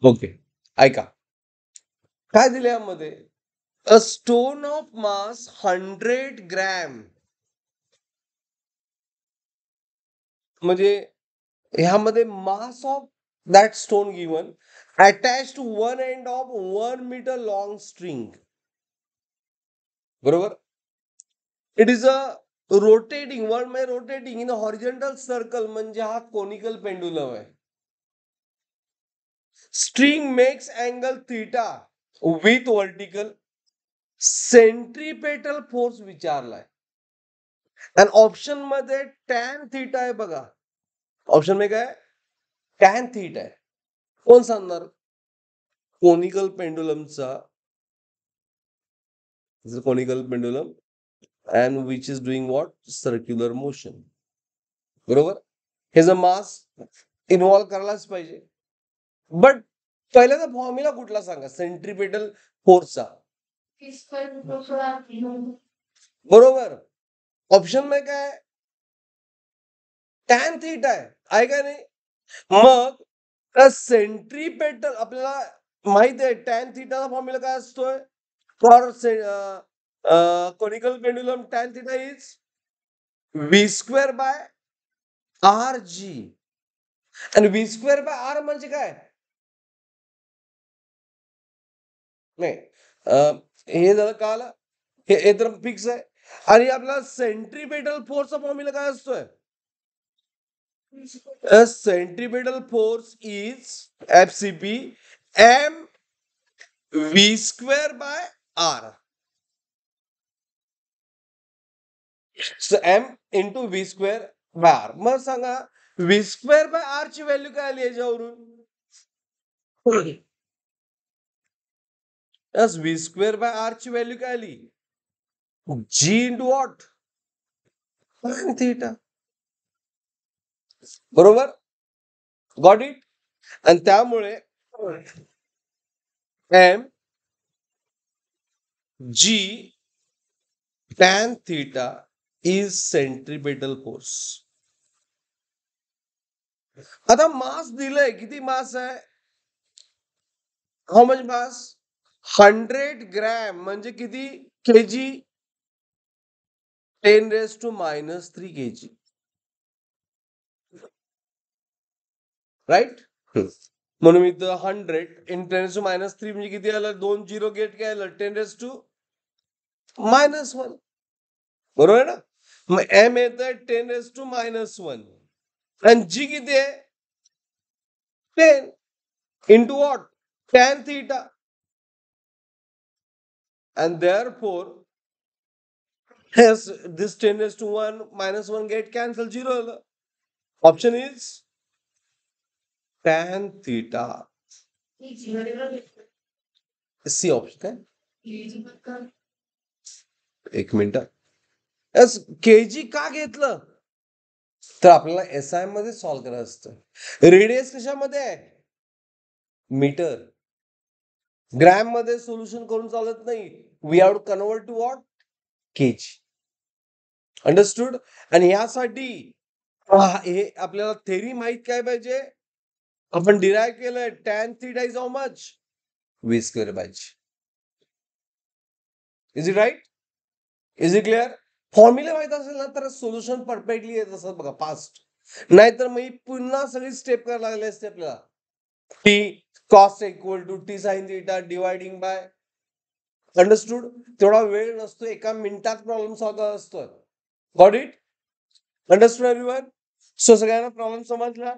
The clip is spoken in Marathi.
ओके, ऐका काय दिलं यामध्ये. A stone of mass 100 gram, म्हणजे ह्यामध्ये mass of that stone given attach to one end of 1 metre long string. बरोबर. It is a rotating one म्हणजे rotating in a horizontal circle, म्हणजे हा कोनिकल पेंडुलम आहे. String makes angle theta with vertical centripetal force विचारलाय. आणि ऑप्शन मध्ये टॅन थीटा आहे बघा. ऑप्शन मध्ये काय टॅन थीटा आहे. कोण सांगणार. कोनिकल पेंडुलमचा conical pendulum and which is doing what circular motion. बरोबर. हे जर मास इन्व्हॉल्व करायलाच पाहिजे. बट पहिल्यांदा फॉर्म्युला कुठला सांगा सेंट्रीपेटल फोर्सचा. बरोबर. ऑप्शन मध्ये काय टॅन थीटा आहे का नाही. मग सेंट्रीपेटल आपल्याला माहित आहे टॅन थीटाचा फॉर्म्युला काय असतोय for conical pendulum. Tan theta is V square by R G. आणि व्ही स्क्वेअर बाय आर म्हणजे काय नाही. हे झालं का आलं. हे तर फिक्स आहे. आणि आपला सेंट्रीपेटल फोर्सचा फॉर्म्युला काय असतोय. Centripetal force is FCP M V square by R. M into V square by R. मग सांगा व्ही स्क्वेअर बाय आर ची व्हॅल्यू काय आली याच्यावरून. व्ही स्क्वेअर बाय आर ची व्हॅल्यू काय आली G into what tan theta. बरोबर. Got it. आणि त्यामुळे M G tan theta is centripetal force. आता मास दिलंय किती मास आहे. हाऊ मच मास 100 ग्रॅम म्हणजे किती केजी 10⁻³ kg. राईट. म्हणून इथं 100 × 10⁻³ म्हणजे किती आलं. 2 झिरो गेट काय आलं 10⁻⁻1. बरोबर ना. मग एम येत 10⁻⁻1 आणि जी किती आहे 10 into what tan theta. and therefore has this 10⁻⁻1 get cancelled 0. Option is tan theta. C option काय. एक मिनिट. एस केजी का घेतलं तर आपल्याला एस आय मध्ये सॉल्व्ह करायचं असतं. रेडियस कशामध्ये आहे मीटर. ग्रॅम मध्ये सोल्युशन करून चालत नाही. We have to convert to what KG. Understood. आणि यासाठी हे आपल्याला थेरी माहित काय पाहिजे. आपण डिराईव्ह केलंय tan theta is how much V square by G. Is it right. Is it clear. Formula माहित असेल ना तर सोल्युशन परफेक्टली येत असत बघा फास्ट. नाहीतर मग पुन्हा सगळी स्टेप करायला लागले असते आपल्याला. T cos equal to T sine theta dividing by. Understood. तेवढा वेळ नसतो. एका मिनिटात प्रॉब्लेम सॉल्व्ह असतो. Got it. Understood everyone. So सगळ्यांना प्रॉब्लेम समजला.